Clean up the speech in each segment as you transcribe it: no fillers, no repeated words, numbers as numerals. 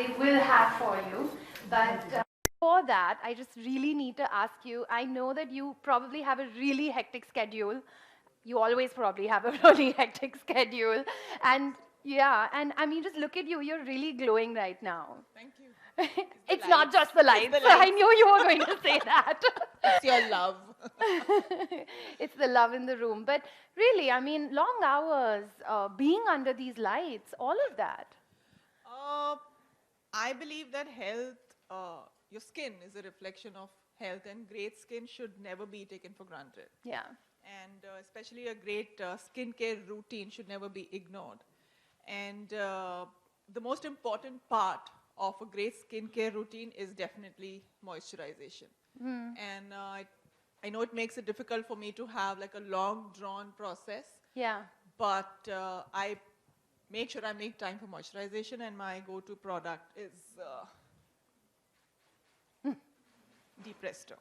they will have for you. But for that, I just really need to ask you, I know that you probably have a really hectic schedule. You always probably have a really hectic schedule. And yeah, and I mean, just look at you, you're really glowing right now. Thank you. It's not just the lights. the I lights. knew you were going to say that. It's your love. It's the love in the room. But really, I mean, long hours, being under these lights, all of that. I believe that health, your skin is a reflection of health, and great skin should never be taken for granted. Yeah. And especially a great skincare routine should never be ignored. And the most important part of a great skincare routine is definitely moisturization. And I know it makes it difficult for me to have like a long drawn process, Yeah. but I make sure I make time for moisturization, and my go-to product is Deep Resto.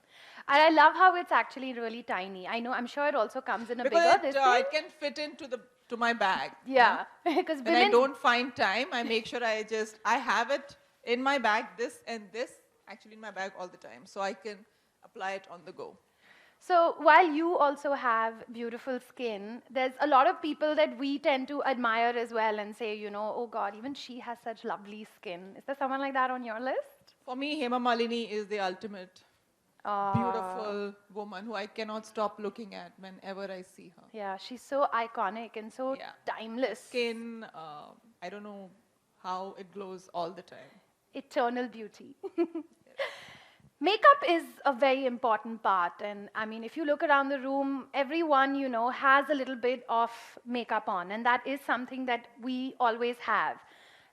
And I love how it's actually really tiny. I know, I'm sure it also comes in a Because bigger this thing. it can fit into to my bag. Yeah, because When I don't find time, I make sure I have it in my bag, this and this, actually in my bag all the time, so I can apply it on the go. So while you also have beautiful skin, there's a lot of people that we tend to admire as well and say, you know, oh God, even she has such lovely skin. Is there someone like that on your list? For me, Hema Malini is the ultimate beautiful woman who I cannot stop looking at whenever I see her. Yeah, she's so iconic and so Yeah. timeless. Skin, I don't know how it glows all the time. Eternal beauty. Makeup is a very important part, and I mean, if you look around the room, everyone, you know, has a little bit of makeup on, and that is something that we always have.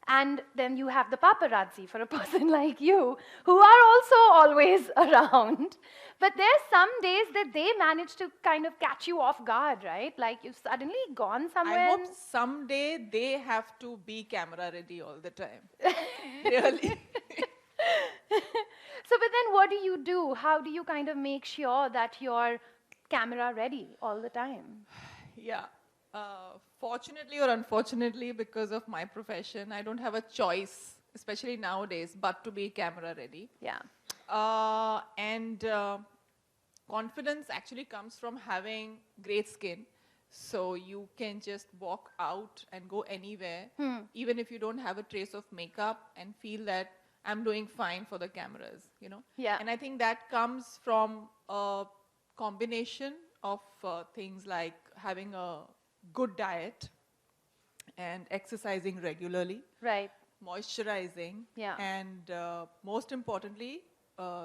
And then you have the paparazzi for a person like you, who are also always around. But there's some days that they manage to kind of catch you off guard, right? Like you've suddenly gone somewhere. I hope someday they have to be camera ready all the time. Really. So, but then what do you do? How do you kind of make sure that you're camera ready all the time? Yeah. Fortunately or unfortunately, because of my profession, I don't have a choice, especially nowadays, but to be camera ready. Yeah. And confidence actually comes from having great skin. So you can just walk out and go anywhere, even if you don't have a trace of makeup, and feel that I'm doing fine for the cameras, you know? Yeah. And I think that comes from a combination of things like having a good diet and exercising regularly, Right. moisturizing, Yeah. and most importantly,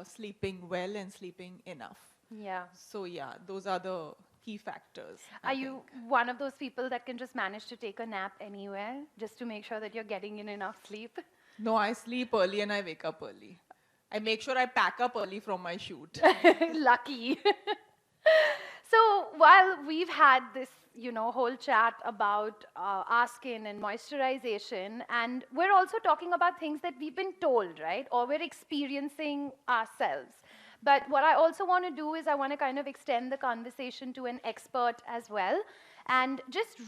sleeping well and sleeping enough. Yeah. So yeah, those are the key factors. Are you one of those people that can just manage to take a nap anywhere just to make sure that you're getting in enough sleep? No, I sleep early and I wake up early. I make sure I pack up early from my shoot. Lucky. So while we've had this, you know, whole chat about our skin and moisturization, and we're also talking about things that we've been told, right? Or we're experiencing ourselves. But what I also want to do is I want to kind of extend the conversation to an expert as well, and just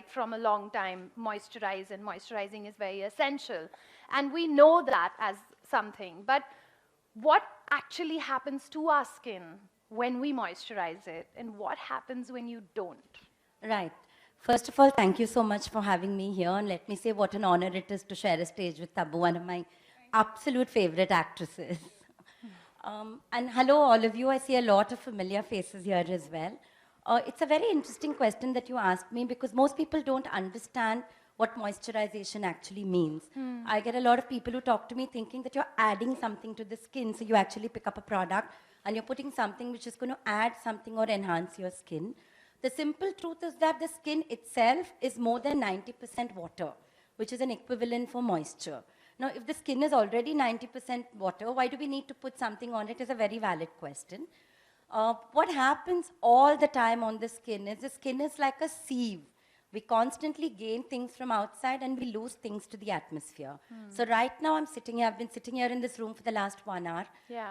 from a long time moisturize, and moisturizing is very essential. And we know that as something. But what actually happens to our skin when we moisturize it, and what happens when you don't? Right. First of all, thank you so much for having me here. And let me say what an honor it is to share a stage with Tabu, one of my absolute favorite actresses. And hello, all of you. I see a lot of familiar faces here as well. It's a very interesting question that you asked me, because most people don't understand what moisturization actually means. I get a lot of people who talk to me thinking that you're adding something to the skin, so you actually pick up a product and you're putting something which is going to add something or enhance your skin. The simple truth is that the skin itself is more than 90% water, which is an equivalent for moisture. Now, if the skin is already 90% water, why do we need to put something on it is a very valid question. What happens all the time on the skin is like a sieve. We constantly gain things from outside and we lose things to the atmosphere. So right now I've been sitting here in this room for the last 1 hour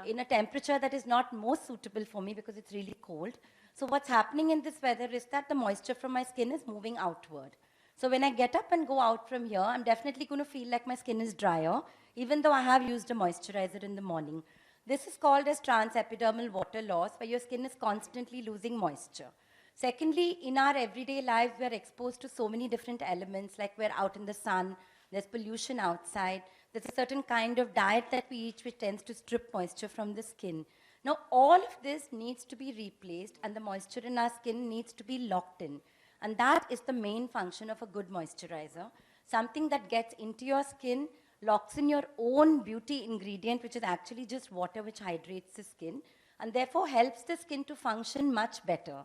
in a temperature that is not most suitable for me because it's really cold. So what's happening in this weather is that the moisture from my skin is moving outward. So when I get up and go out from here, I'm definitely going to feel like my skin is drier, even though I have used a moisturizer in the morning. This is called as transepidermal water loss, where your skin is constantly losing moisture. Secondly, in our everyday lives, we are exposed to so many different elements, like we're out in the sun, there's pollution outside, there's a certain kind of diet that we eat which tends to strip moisture from the skin. Now, all of this needs to be replaced, and the moisture in our skin needs to be locked in. And that is the main function of a good moisturizer. Something that gets into your skin, locks in your own beauty ingredient, which is actually just water which hydrates the skin, and therefore helps the skin to function much better.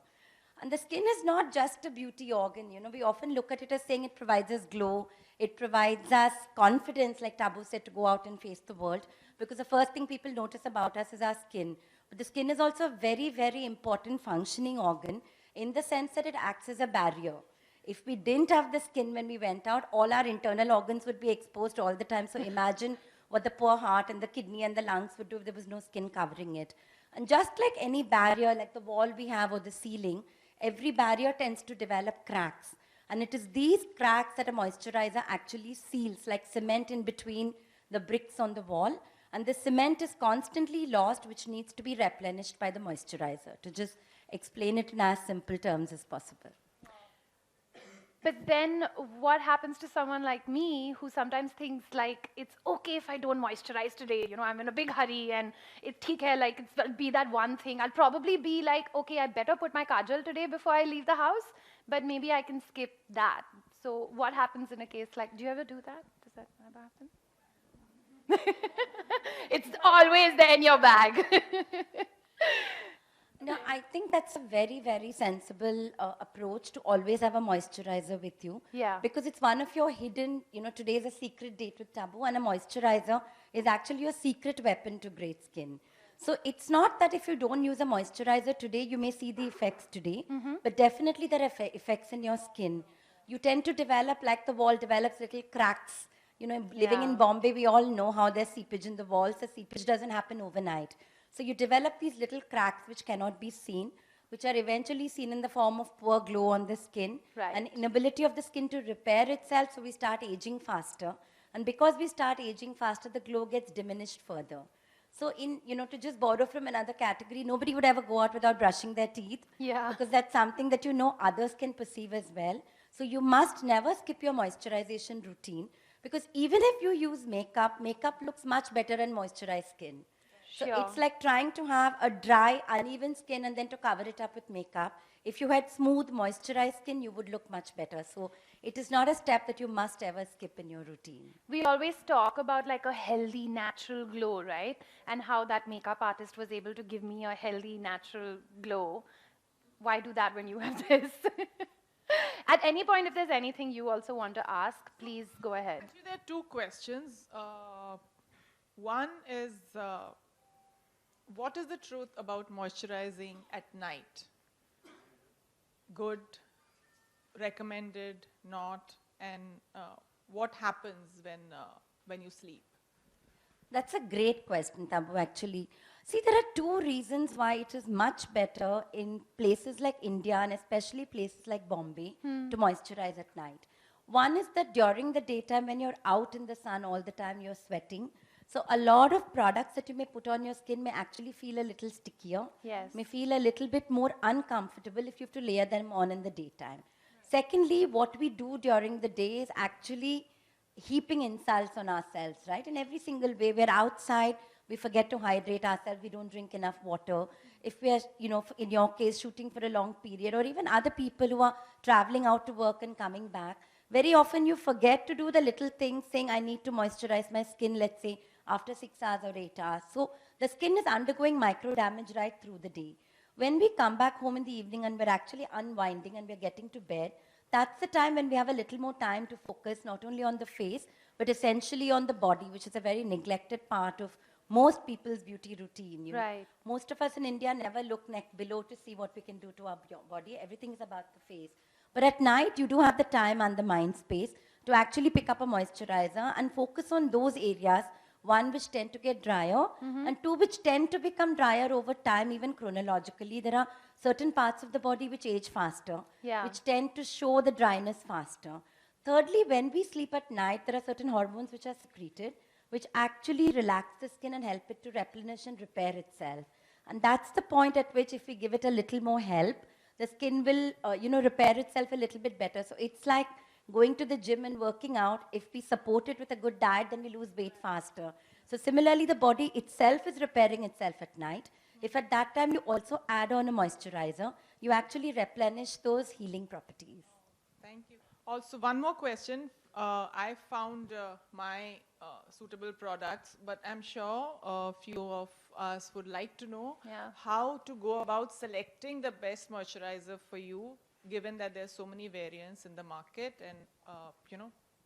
And the skin is not just a beauty organ. You know, we often look at it as saying it provides us glow, it provides us confidence, like Tabu said, to go out and face the world, because the first thing people notice about us is our skin. But the skin is also a very, very important functioning organ in the sense that it acts as a barrier. If we didn't have the skin when we went out, all our internal organs would be exposed all the time. So imagine what the poor heart and the kidney and the lungs would do if there was no skin covering it. And just like any barrier, like the wall we have or the ceiling, every barrier tends to develop cracks. And it is these cracks that a moisturizer actually seals, like cement in between the bricks on the wall. And the cement is constantly lost, which needs to be replenished by the moisturizer, to just explain it in as simple terms as possible. But then what happens to someone like me who sometimes thinks like, it's okay if I don't moisturize today, you know, I'm in a big hurry and it's theek hai, like it'll be that one thing. I'll probably be like, okay, I better put my kajal today before I leave the house, but maybe I can skip that. So what happens in a case like, do you ever do that? Does that ever happen? It's always there in your bag. No, I think that's a very, very sensible approach to always have a moisturizer with you. Yeah. Because it's one of your hidden, you know, today is a secret date with Tabu, and a moisturizer is actually your secret weapon to great skin. So it's not that if you don't use a moisturizer today, you may see the effects today, but definitely there are effects in your skin. You tend to develop, like the wall develops little cracks. You know, living in Bombay, we all know how there's seepage in the walls. The seepage doesn't happen overnight. So you develop these little cracks which cannot be seen, which are eventually seen in the form of poor glow on the skin, an inability of the skin to repair itself, so we start aging faster. And because we start aging faster, the glow gets diminished further. So in, you know, to just borrow from another category, nobody would ever go out without brushing their teeth, because that's something that you know others can perceive as well. So you must never skip your moisturization routine, because even if you use makeup, makeup looks much better in moisturized skin. So it's like trying to have a dry, uneven skin and then to cover it up with makeup. If you had smooth, moisturized skin, you would look much better. So it is not a step that you must ever skip in your routine. We always talk about like a healthy, natural glow, right? And how that makeup artist was able to give me a healthy, natural glow. Why do that when you have this? At any point, if there's anything you also want to ask, please go ahead. Actually, there are two questions. One is, what is the truth about moisturizing at night? Good, recommended, not, and what happens when you sleep? That's a great question, Tabu, actually. See, there are two reasons why it is much better in places like India and especially places like Bombay to moisturize at night. One is that during the daytime, when you're out in the sun all the time, you're sweating. So a lot of products that you may put on your skin may actually feel a little stickier, may feel a little bit more uncomfortable if you have to layer them on in the daytime. Secondly, what we do during the day is actually heaping insults on ourselves, right? In every single way, we're outside, We forget to hydrate ourselves. We don't drink enough water. If we are, in your case, shooting for a long period, or even other people who are traveling out to work and coming back, very often you forget to do the little things saying, I need to moisturize my skin, let's say, after 6 hours or 8 hours. So the skin is undergoing micro damage right through the day. When we come back home in the evening and we're actually unwinding and we're getting to bed, that's the time when we have a little more time to focus not only on the face, but essentially on the body, which is a very neglected part of most people's beauty routine. Right. Most of us in India never look neck below to see what we can do to our body. Everything is about the face. But at night, you do have the time and the mind space to actually pick up a moisturizer and focus on those areas, one, which tend to get drier, and two, which tend to become drier over time, even chronologically. There are certain parts of the body which age faster, Yeah. which tend to show the dryness faster. Thirdly, when we sleep at night, there are certain hormones which are secreted, which actually relax the skin and help it to replenish and repair itself. And that's the point at which, if we give it a little more help, the skin will, repair itself a little bit better. So it's like going to the gym and working out. If we support it with a good diet, then we lose weight faster. So similarly, the body itself is repairing itself at night. If at that time you also add on a moisturizer, you actually replenish those healing properties. Thank you. Also, one more question. I found my suitable products, but I'm sure a few of us would like to know how to go about selecting the best moisturizer for you, given that there's so many variants in the market, and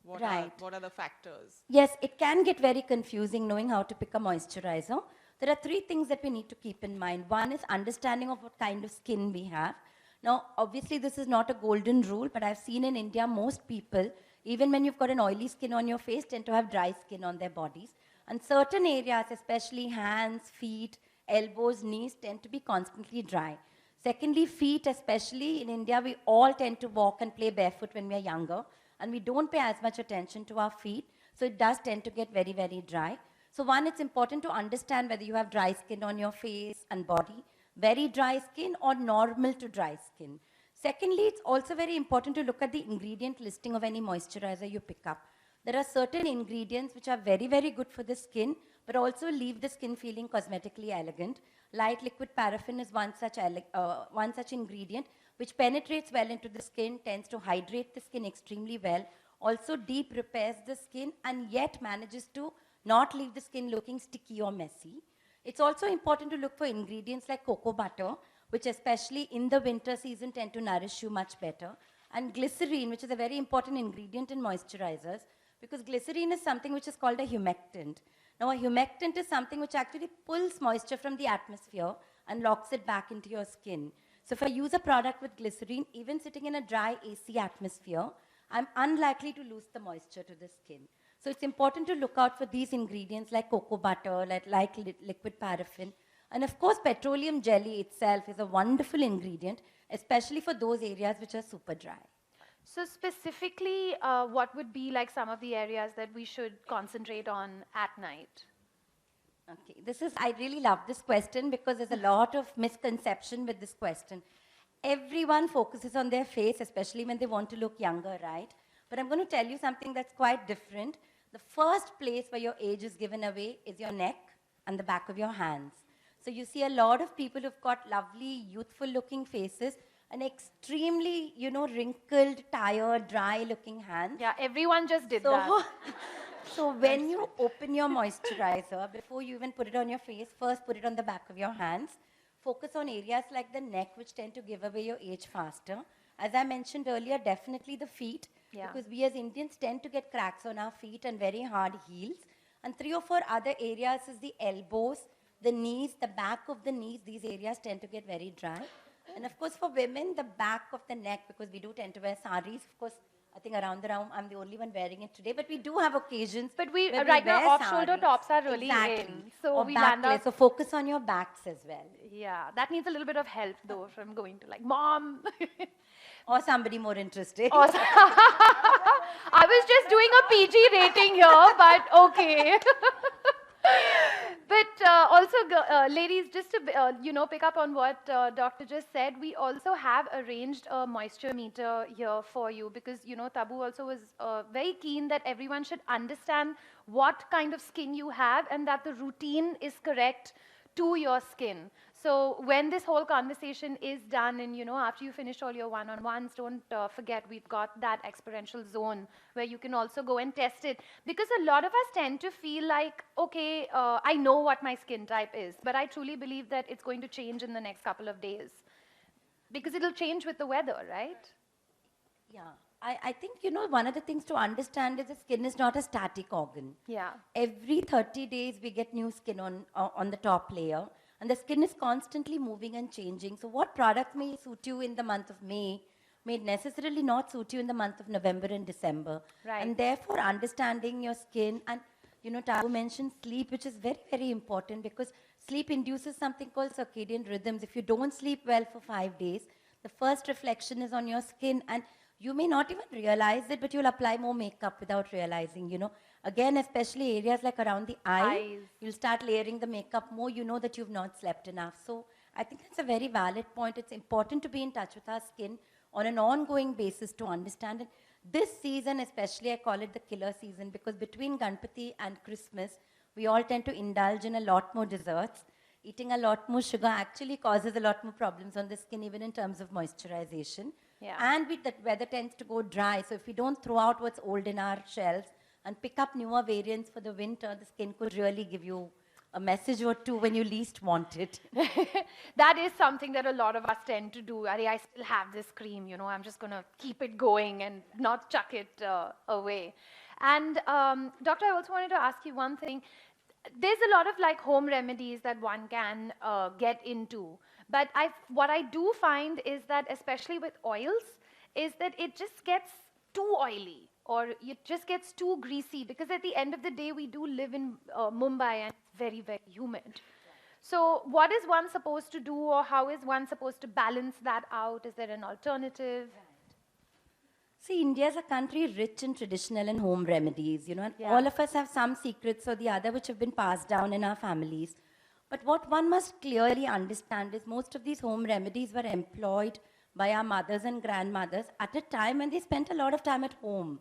what are the factors? Yes, it can get very confusing knowing how to pick a moisturizer. There are three things that we need to keep in mind. One is understanding of what kind of skin we have. Now, obviously, this is not a golden rule, but I've seen in India, most people, even when you've got an oily skin on your face, tend to have dry skin on their bodies. And certain areas, especially hands, feet, elbows, knees, tend to be constantly dry. Secondly, feet, especially in India, we all tend to walk and play barefoot when we are younger, and we don't pay as much attention to our feet, so it does tend to get very, very dry. So one, it's important to understand whether you have dry skin on your face and body, very dry skin, or normal to dry skin. Secondly, it's also very important to look at the ingredient listing of any moisturizer you pick up. There are certain ingredients which are very, very good for the skin, but also leave the skin feeling cosmetically elegant. Light liquid paraffin is one such ingredient which penetrates well into the skin, tends to hydrate the skin extremely well, also deep repairs the skin, and yet manages to not leave the skin looking sticky or messy. It's also important to look for ingredients like cocoa butter, which especially in the winter season tend to nourish you much better, and glycerine, which is a very important ingredient in moisturizers, because glycerine is something which is called a humectant. Now, a humectant is something which actually pulls moisture from the atmosphere and locks it back into your skin. So if I use a product with glycerine, even sitting in a dry AC atmosphere, I'm unlikely to lose the moisture to the skin. So it's important to look out for these ingredients like cocoa butter, like liquid paraffin. And of course, petroleum jelly itself is a wonderful ingredient, especially for those areas which are super dry. So specifically, what would be like some of the areas that we should concentrate on at night? Okay, I really love this question because there's a lot of misconception with this question. Everyone focuses on their face, especially when they want to look younger, right? But I'm going to tell you something that's quite different. The first place where your age is given away is your neck and the back of your hands. So you see a lot of people who've got lovely, youthful-looking faces and extremely, wrinkled, tired, dry-looking hands. Yeah, everyone just did that. So when you open your moisturizer, before you even put it on your face, first put it on the back of your hands. Focus on areas like the neck, which tend to give away your age faster. As I mentioned earlier, definitely the feet, because we as Indians tend to get cracks on our feet and very hard heels. And 3 or 4 other areas is the elbows, the knees, the back of the knees. These areas tend to get very dry. And of course, for women, the back of the neck, because we do tend to wear saris. Of course, I think around the room, I'm the only one wearing it today. But we do have occasions. But right now, off-shoulder tops are really in. So or we land up. So focus on your backs as well. Yeah, that needs a little bit of help, though, from going to like, Mom. Or somebody more interesting. I was just doing a PG rating here, but okay. But But also, ladies, just to pick up on what Doctor just said, we also have arranged a moisture meter here for you because Tabu also was very keen that everyone should understand what kind of skin you have and that the routine is correct to your skin. So when this whole conversation is done and after you finish all your one-on-ones, don't forget we've got that experiential zone where you can also go and test it, because a lot of us tend to feel like, okay, I know what my skin type is, but I truly believe that it's going to change in the next couple of days because it'll change with the weather, right? Yeah, I think, one of the things to understand is the skin is not a static organ. Yeah. Every 30 days, we get new skin on the top layer, and the skin is constantly moving and changing. So what product may suit you in the month of May may necessarily not suit you in the month of November and December. Right. And therefore, understanding your skin, and, Tabu mentioned sleep, which is very, very important because sleep induces something called circadian rhythms. If you don't sleep well for 5 days, the first reflection is on your skin, and you may not even realize it, but you'll apply more makeup without realizing, Again, especially areas like around the Eyes. you'll start layering the makeup more, you know that you've not slept enough. So I think that's a very valid point. It's important to be in touch with our skin on an ongoing basis to understand it. This season especially, I call it the killer season because between Ganpati and Christmas, we all tend to indulge in a lot more desserts. Eating a lot more sugar actually causes a lot more problems on the skin, even in terms of moisturization. Yeah. And the weather tends to go dry. So if we don't throw out what's old in our shelves and pick up newer variants for the winter, the skin could really give you a message or two when you least want it. That is something that a lot of us tend to do. I still have this cream, I'm just going to keep it going and not chuck it away. And Doctor, I also wanted to ask you one thing. There's a lot of like home remedies that one can get into. But what I do find is that, especially with oils, is that it just gets too oily or it just gets too greasy, because at the end of the day, we do live in Mumbai and it's very, very humid. So what is one supposed to do, or how is one supposed to balance that out? Is there an alternative? See, India is a country rich in traditional and home remedies, and Yeah. all of us have some secrets or the other which have been passed down in our families. But what one must clearly understand is most of these home remedies were employed by our mothers and grandmothers at a time when they spent a lot of time at home.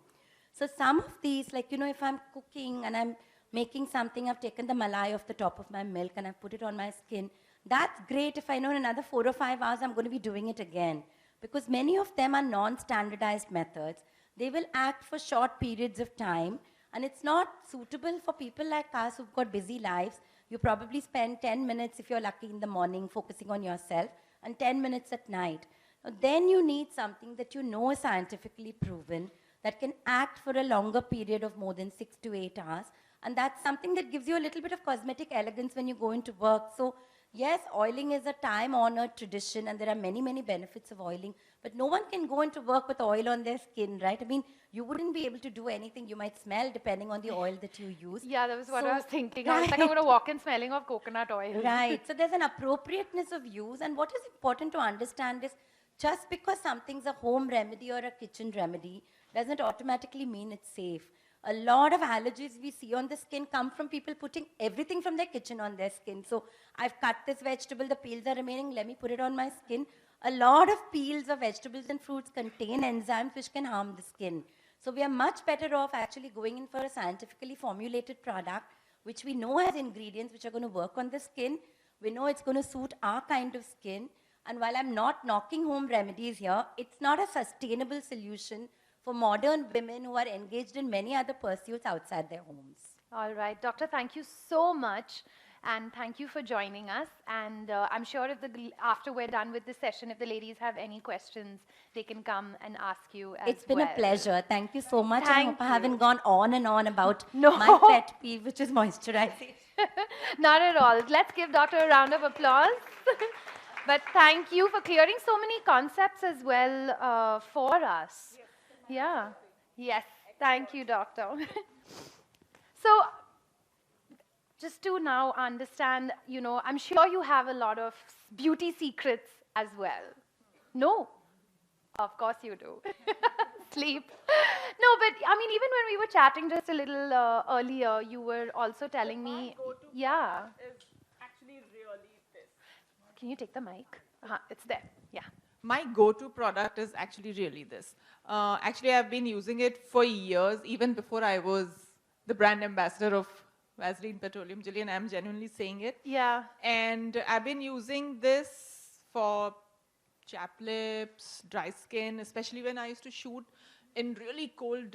So some of these, like, if I'm cooking and I'm making something, I've taken the malai off the top of my milk and I've put it on my skin. That's great if I know in another 4 or 5 hours I'm going to be doing it again. Because many of them are non-standardized methods. They will act for short periods of time, and it's not suitable for people like us who've got busy lives. You probably spend 10 minutes, if you're lucky, in the morning focusing on yourself, and 10 minutes at night. Now, then you need something that you know is scientifically proven, that can act for a longer period of more than 6 to 8 hours. And that's something that gives you a little bit of cosmetic elegance when you go into work. So yes, oiling is a time-honored tradition, and there are many, many benefits of oiling. But no one can go into work with oil on their skin, right? I mean, you wouldn't be able to do anything. You might smell depending on the oil that you use. Yeah, that was what I was So- thinking. I was like, I'm going to walk in smelling of coconut oil. Right. So there's an appropriateness of use. And what is important to understand is just because something's a home remedy or a kitchen remedy doesn't automatically mean it's safe. A lot of allergies we see on the skin come from people putting everything from their kitchen on their skin. So I've cut this vegetable, the peels are remaining, let me put it on my skin. A lot of peels of vegetables and fruits contain enzymes which can harm the skin. So we are much better off actually going in for a scientifically formulated product which we know has ingredients which are going to work on the skin. We know it's going to suit our kind of skin. And while I'm not knocking home remedies here, it's not a sustainable solution for modern women who are engaged in many other pursuits outside their homes. All right, Doctor, thank you so much. And thank you for joining us. And I'm sure after we're done with this session, if the ladies have any questions, they can come and ask you as It's been well. a pleasure. Thank you so much. I Thank hope I you. haven't gone on and on about No. my pet peeve, which is moisturization. Not at all. Let's give Doctor a round of applause. But thank you for clearing so many concepts as well for us. Yeah. Yes. Thank you, Doctor. So, just to now understand, I'm sure you have a lot of beauty secrets as well. No? Of course you do. Sleep. No, but I mean, even when we were chatting just a little earlier, you were also telling me, Go-to yeah. is Can you take the mic? It's there. Yeah. My go-to product is actually really this. Actually, I've been using it for years, even before I was the brand ambassador of Vaseline Petroleum Jelly, and I'm genuinely saying it. Yeah. And I've been using this for chapped lips, dry skin, especially when I used to shoot in really cold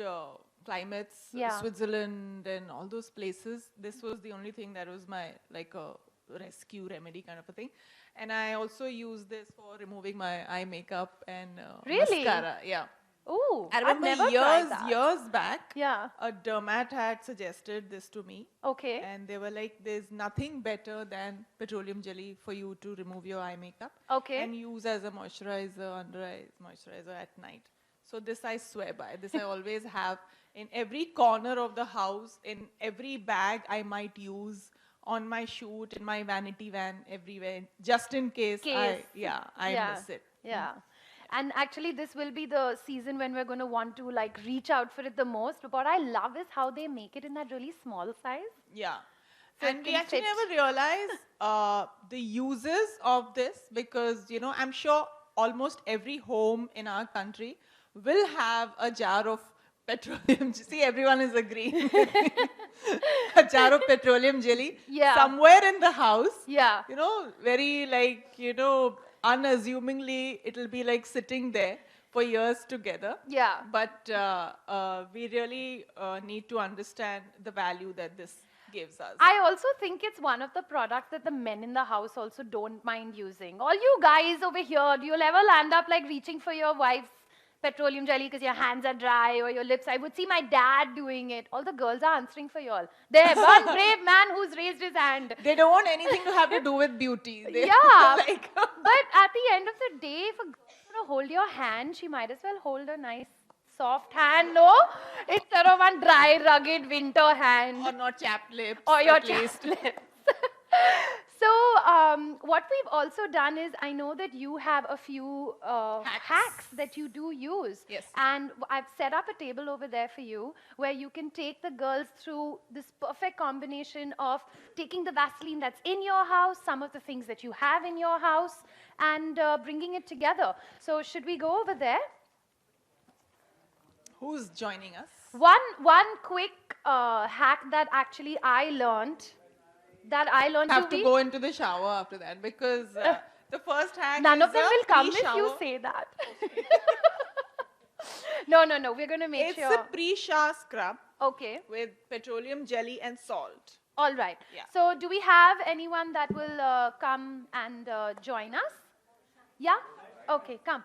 climates, Yeah. Switzerland and all those places. This was the only thing that was my, like a rescue remedy kind of a thing. And I also use this for removing my eye makeup and Really? mascara. Yeah. Ooh, I I've remember never tried that. years back, Yeah. a dermat had suggested this to me. Okay. And they were like, there's nothing better than petroleum jelly for you to remove your eye makeup. Okay. And use as a moisturizer, under eye moisturizer at night. So this I swear by. This I always have in every corner of the house, in every bag I might use on my shoot, in my vanity van, everywhere, just in case, I miss it. Yeah. And actually, this will be the season when we're going to want to like reach out for it the most. But what I love is how they make it in that really small size. Yeah. So it And we can actually fit. never realize the uses of this because, you know, I'm sure almost every home in our country will have a jar of petroleum. See, everyone is agreeing. A jar of petroleum jelly Yeah. somewhere in the house. Yeah. You know, very like, you know, unassumingly, it'll be like sitting there for years together. Yeah. But we really need to understand the value that this gives us. I also think it's one of the products that the men in the house also don't mind using. All you guys over here, do you ever land up like reaching for your wife's petroleum jelly because your hands are dry or your lips? I would see my dad doing it. All the girls are answering for y'all. There, one brave man who's raised his hand. They don't want anything to have to do with beauty. They Yeah. like But at the end of the day, if a girl is going to hold your hand, she might as well hold a nice soft hand, no? Instead of one dry, rugged winter hand. or not chapped lips. Or your at least. chapped lips. So what we've also done is, I know that you have a few hacks that you do use. Yes. And I've set up a table over there for you where you can take the girls through this perfect combination of taking the Vaseline that's in your house, some of the things that you have in your house, and bringing it together. So should we go over there? Who's joining us? One quick hack that actually I learned. Have to go into the shower after that because the first hack None is of them a will come if you pre-shower. say that. No, we're going to make It's sure. a pre-shower scrub Okay, with petroleum jelly and salt. all right. Yeah. So do we have anyone that will come and join us? Yeah? Okay, come.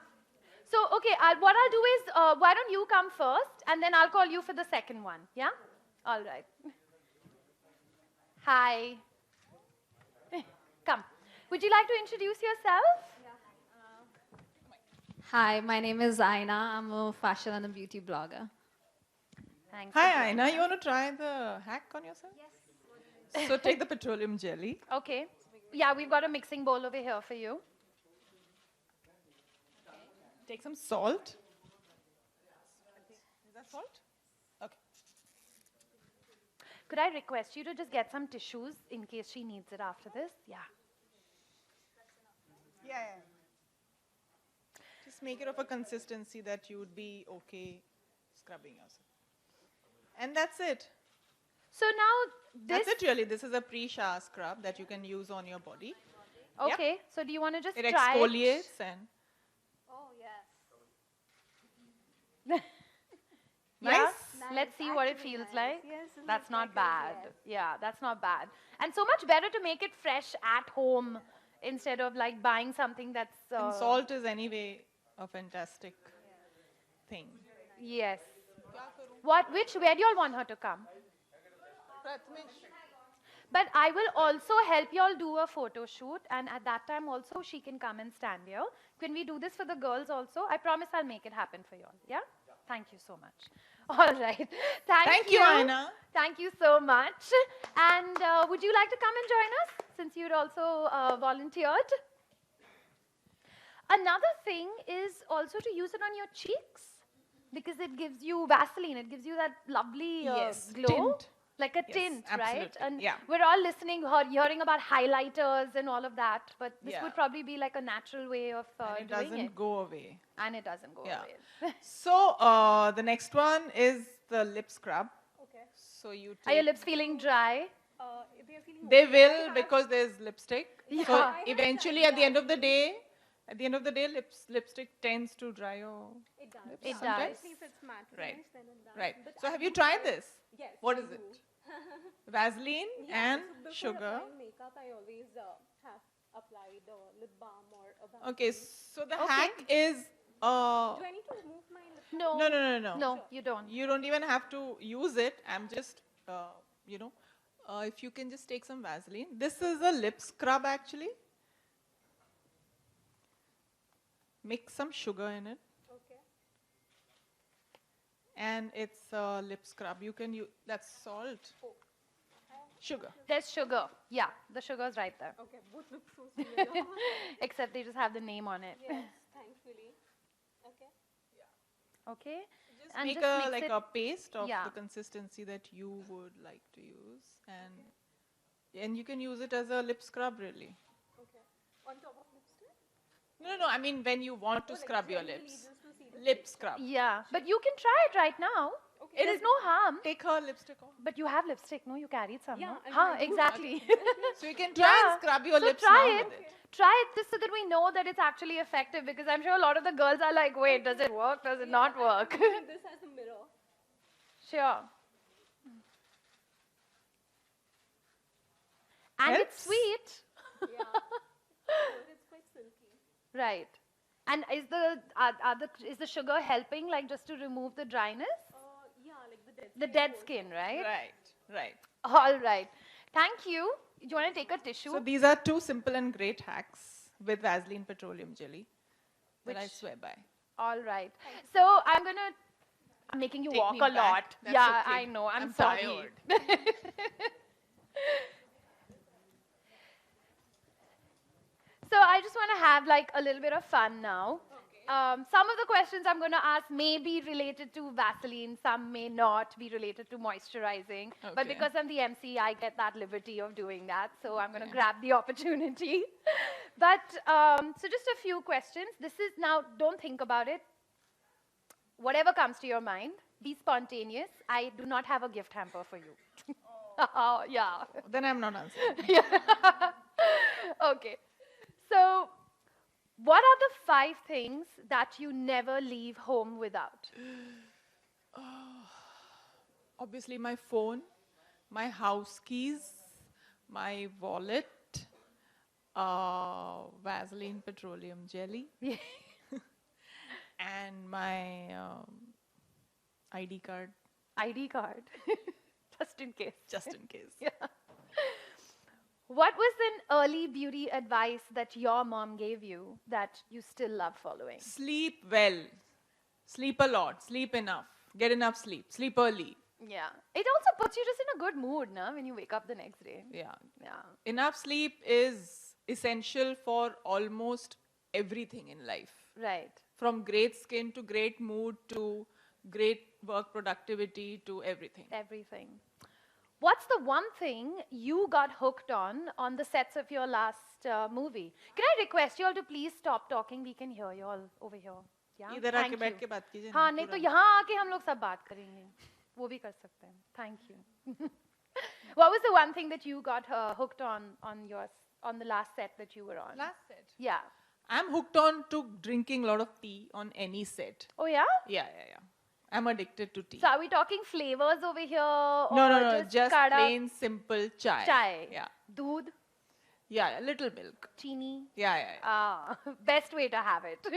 So, okay, what I'll do is, why don't you come first, and then I'll call you for the second one, yeah? All right. Hi. Come. Would you like to introduce yourself? Hi, my name is Aina. I'm a fashion and a beauty blogger. Thanks. for Hi, joining. Aina. You want to try the hack on yourself? Yes. So take the petroleum jelly. Okay. Yeah, we've got a mixing bowl over here for you. Take some salt. Is that salt? Okay. Could I request you to just get some tissues in case she needs it after this? Yeah. Yeah. Just make it of a consistency that you would be okay scrubbing yourself. And that's it. So now this. That's it really. This is a pre-shower scrub that you can use on your body. Yep. Okay. So do you want to just It try exfoliates and Oh, yes. it? nice. Yeah? Nice, Let's see what it actually feels nice. like. Yes, it That's looks not like it, bad. yes. Yeah, that's not bad. And so much better to make it fresh at home instead of like buying something that's. And salt is anyway a fantastic thing. Yes. Where do you all want her to come? But I will also help you all do a photo shoot, and at that time also she can come and stand here. Can we do this for the girls also? I promise I'll make it happen for you all. Yeah? Thank you so much. All right. Thank you, Aina. Thank you so much. And would you like to come and join us since you'd also volunteered? Another thing is also to use it on your cheeks because it gives you Vaseline. It gives you that lovely Yes, glow. tint. like a Yes, tint, right? absolutely, And yeah. we're all listening, hearing about highlighters and all of that, but this Yeah. would probably be like a natural way of And it doing doesn't it. go away. And it doesn't go Yeah. away. So the next one is the lip scrub. Okay. So you Are your take, lips feeling dry? If they are feeling they okay, I will have- because there's lipstick. So Yeah. I have eventually tried at the end of the day, lipstick tends to dry your It does. It yeah. does. Especially if it's matte Right. finish, then it does. right. But So I have you do tried try- this? Yes. What I is do. it? Vaseline Yeah, and so before sugar. applying makeup, I always have applied lip balm or a Vaseline. Okay, so the Okay. hack is Do I need to remove my lip balm? No. no. No, you don't. You don't even have to use it. I'm just, if you can just take some Vaseline. This is a lip scrub actually. Mix some sugar in it. Okay. And it's a lip scrub. You can use, that's salt. Sugar. There's sugar. Yeah, the sugar's right there. Okay, both look so similar. Except they just have the name on it. Yes, thankfully. Okay. Okay? Just And make just a mix like it- a paste of yeah. the consistency that you would like to use, and you can use it as a lip scrub really. Okay. On top of lipstick? No. I mean when you want to scrub your generally lips, just to see the lip scrub. Yeah, but you can try it right now. Okay. There's no harm. Take her lipstick off. But you have lipstick, no? You carried some, Yeah, no? I Huh, do. exactly. So you can try and scrub your so lips try now it. with it. Try it just so that we know that it's actually effective, because I'm sure a lot of the girls are like, wait, does it work? Does it not work? Using this as a mirror. Sure. And it's Helps. sweet. Yeah. So it's quite silky. Right. And is the sugar helping, like, just to remove the dryness? Yeah, like the dead The skin dead portion. skin, right? Right. All right. Thank you. Do you want to take a tissue? So these are two simple and great hacks with Vaseline petroleum jelly that I Which- swear by. All right. So I'm making you Take walk me a back. lot. That's Yeah, okay. I know. I'm I'm sorry. tired. So I just want to have like a little bit of fun now. Some of the questions I'm going to ask may be related to Vaseline, some may not be related to moisturizing. But Okay. because I'm the MC, I get that liberty of doing that. So I'm going to grab the opportunity. But so just a few questions. This is now, don't think about it. Whatever comes to your mind, be spontaneous. I do not have a gift hamper for you. Oh, yeah. Then I'm not answering. Okay. So, what are the 5 things that you never leave home without? Obviously my phone, my house keys, my wallet, Vaseline petroleum jelly, and my ID card, ID card, just in case. just in case. What was an early beauty advice that your mom gave you that you still love following? Sleep well, sleep a lot, sleep enough, get enough sleep, sleep early. Yeah. It also puts you just in a good mood, na, when you wake up the next day. Yeah. Yeah. Enough sleep is essential for almost everything in life. Right. From great skin to great mood to great work productivity to everything. Everything. What's the one thing you got hooked on the sets of your last movie? Can I request you all to please stop talking? We can hear you all over here. Yeah? इधर Thank आके बैठ you. के बात कीजिए ना, हाँ, नहीं तो पूरा। यहाँ आके हम लोग सब बात करेंगे. वो भी कर सकते हैं. Thank you. What was the one thing that you got hooked on the last set that you were on? Last set. Yeah. I'm hooked on to drinking a lot of tea on any set. Oh yeah? Yeah. I'm addicted to tea. So are we talking flavors over here? Or No, just kada plain simple chai. chai? Yeah. Doodh? Yeah, a little milk. Chini? Yeah. Ah, best way to have it.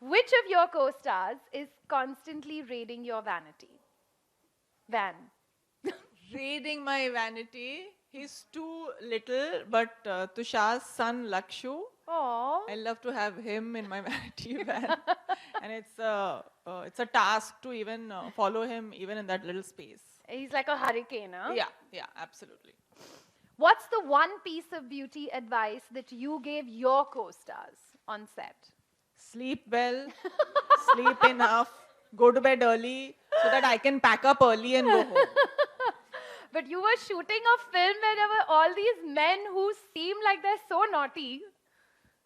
Which of your co-stars is constantly raiding your vanity? Van. Raiding my vanity. He's too little, but Tushar's son Lakshu, Oh. I love to have him in my vanity van. And it's a task to even follow him even in that little space. He's like a hurricane, huh? Yeah, absolutely. What's the one piece of beauty advice that you gave your co-stars on set? Sleep well, sleep enough, go to bed early so that I can pack up early and go home. but you were shooting a film where there were all these men who seem like they're so naughty.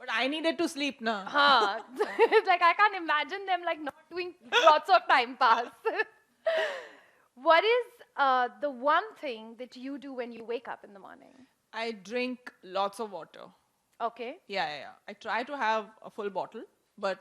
But I needed to sleep now. Huh. It's like I can't imagine them like not doing lots of time pass. What is the one thing that you do when you wake up in the morning? I drink lots of water. Okay. Yeah. I try to have a full bottle, but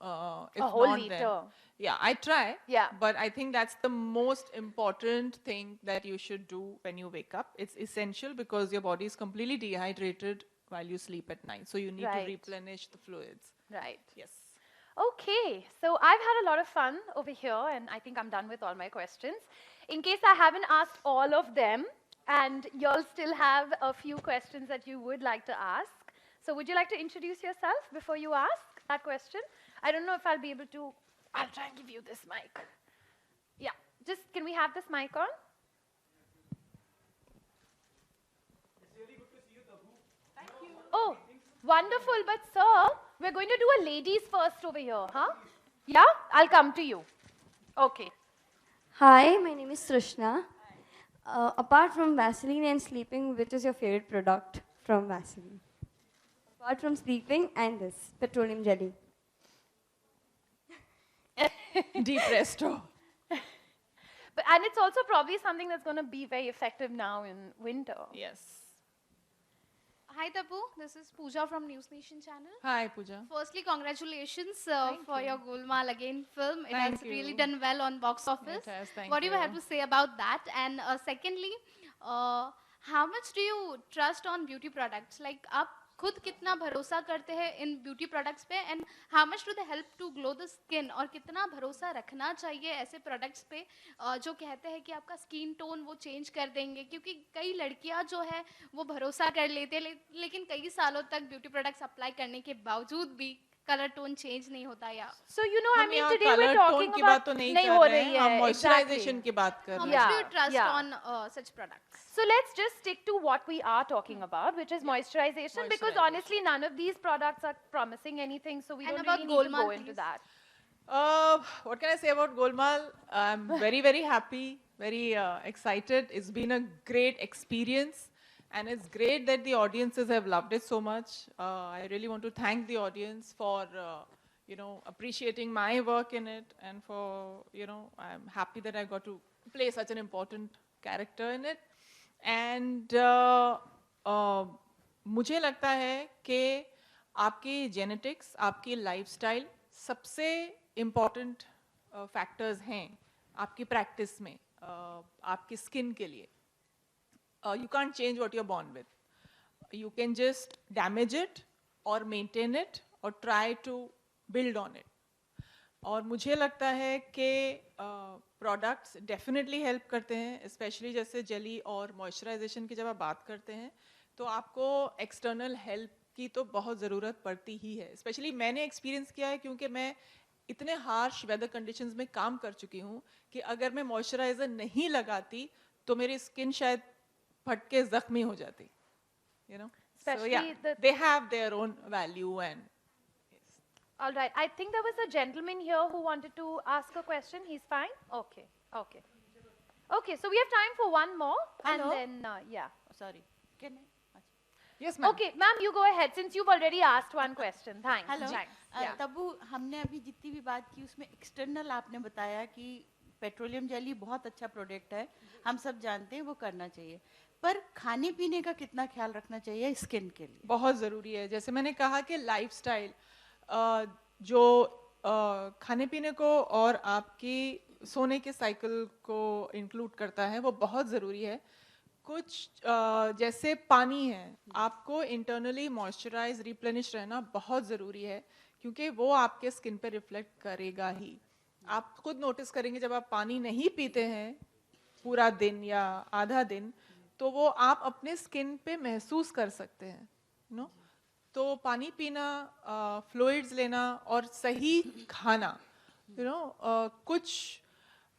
if A whole not, liter. then yeah, I try. Yeah. But I think that's the most important thing that you should do when you wake up. It's essential because your body is completely dehydrated while you sleep at night. So you need Right. to replenish the fluids. Right. Yes. Okay, so I've had a lot of fun over here, and I think I'm done with all my questions. In case I haven't asked all of them, and you'll still have a few questions that you would like to ask. So would you like to introduce yourself before you ask that question? I don't know if I'll be able to. I'll try and give you this mic. Yeah, just can we have this mic on? Oh, wonderful. But, sir, we're going to do a ladies first over here, huh? Yeah? I'll come to you. Okay. Hi, my name is Trishna. Apart from Vaseline and sleeping, which is your favorite product from Vaseline? Apart from sleeping and this, petroleum jelly. Deep resto. And it's also probably something that's going to be very effective now in winter. Yes. Hi Tabu, this is Pooja from News Nation channel. Hi, Pooja. Firstly, congratulations for your Golmaal Again film. It Thank has really you. done well on box office. It has, thank What do you have you. to say about that? And secondly, how much do you trust on beauty products? Like, आप खुद कितना भरोसा करते हैं इन beauty products पे and how much do they help to glow the skin और कितना भरोसा रखना चाहिए ऐसे प्रोडक्ट्स पे जो कहते हैं कि आपका स्किन टोन वो चेंज कर देंगे क्योंकि कई लड़कियां जो है वो भरोसा कर लेते हैं लेकिन कई सालों तक ब्यूटी प्रोडक्ट्स अप्लाई करने के बावजूद भी कलर टोन चेंज नहीं होता या So, you know, I हम mean, यहाँ today we're colour talking tone की about... बात तो नहीं नहीं कर हो रहे रही हैं, हम है, moisturization exactly. की बात कर how रहे much हैं. do Yeah, you trust yeah. on such products? So let's just stick to what we are talking about, which is moisturization, because Moisturization. honestly, none of these products are promising anything, so we And don't about really need to Golmaal, go into please. that. What can I say about Golmaal? I'm very, very happy, very excited. It's been a great experience. And it's great that the audiences have loved it so much. I really want to thank the audience for, appreciating my work in it. And for, I'm happy that I got to play such an important character in it. And मुझे लगता है कि आपकी genetics, आपकी lifestyle सबसे important factors हैं आपकी practice में, आपकी skin के लिए. You can't change what you're born with. You can just damage it or maintain it or try to build on it. और मुझे लगता है कि products definitely help करते हैं, especially जैसे jelly और moisturization की जब आप बात करते हैं, तो आपको external help की तो बहुत ज़रूरत पड़ती ही है. Especially मैंने experience किया है क्योंकि मैं इतने harsh weather conditions में काम कर चुकी हूँ कि अगर मैं moisturizer नहीं लगाती तो मेरी skin शायद फट के जख्मी हो जाती, so Especially yeah, the- they have their own value and All right. I think there was a gentleman here who wanted to ask a question. He's fine? Okay. Okay. Okay, so we have time for one more. Hello? And then, yeah. Sorry. Can I? yes ma'am. Okay, ma'am, you go ahead since you've already asked one question. Thanks. Hello Thanks. Yeah. Tabu हमने अभी जितनी भी बात की उसमें external आपने बताया कि पेट्रोलियम जेली बहुत अच्छा प्रोडक्ट है, हम सब जानते हैं वो करना चाहिए, पर खाने पीने का कितना ख्याल रखना चाहिए स्किन के लिए? बहुत ज़रूरी है. जैसे मैंने कहा कि लाइफस्टाइल जो खाने पीने को और आपकी सोने के साइकिल को इंक्लूड करता है वो बहुत ज़रूरी है. कुछ जैसे पानी है, आपको इंटरनली मॉइस्चराइज रिप्लेनिश रहना बहुत ज़रूरी है क्योंकि वो आपके स्किन पे रिफ्लेक्ट करेगा ही. आप खुद नोटिस करेंगे जब आप पानी नहीं पीते हैं पूरा दिन या आधा दिन तो वो आप अपने स्किन पे महसूस कर सकते हैं, तो पानी पीना, फ्लूइड्स लेना और सही खाना, कुछ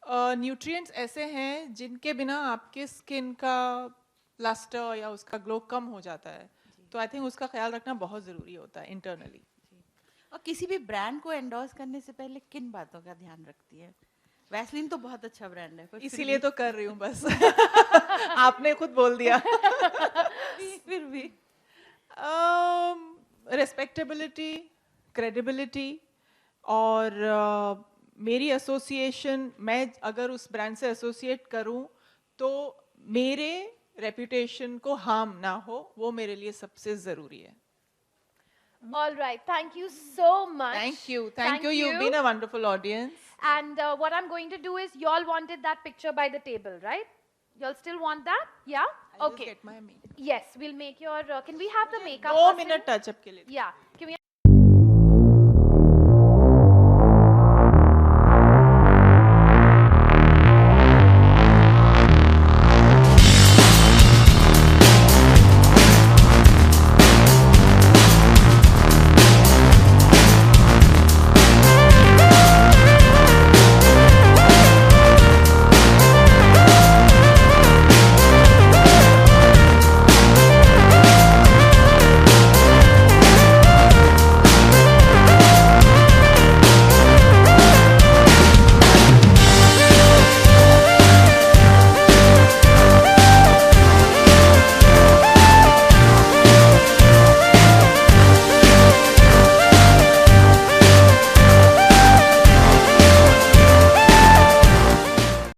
न्यूट्रिएंट्स ऐसे हैं जिनके बिना आपके स्किन का लस्टर या उसका ग्लो कम हो जाता है, तो आई थिंक उसका ख्याल रखना बहुत ज़रूरी होता है इंटरनली. और किसी भी ब्रांड को एंडोर्स करने से पहले किन बातों का ध्यान रखती है? वैसलीन तो बहुत अच्छा ब्रांड है, पर फिर इसीलिए भी- तो कर रही हूँ बस. आपने खुद बोल दिया. फिर भी respectability, credibility और मेरी एसोसिएशन, मैं अगर उस ब्रांड से एसोसिएट करूं तो मेरे रेपुटेशन को हार्म ना हो, वो मेरे लिए सबसे ज़रूरी है. All right. Thank you so much. Thank you. Thank you. You've been a wonderful audience. And what I'm going to do is, y'all wanted that picture by the table, right? Y'all still want that? Yeah? I'll Okay. just get my makeup. Yes, we'll make your, can we have the makeup 2 person? minute touch up के लिए. Yeah. Can we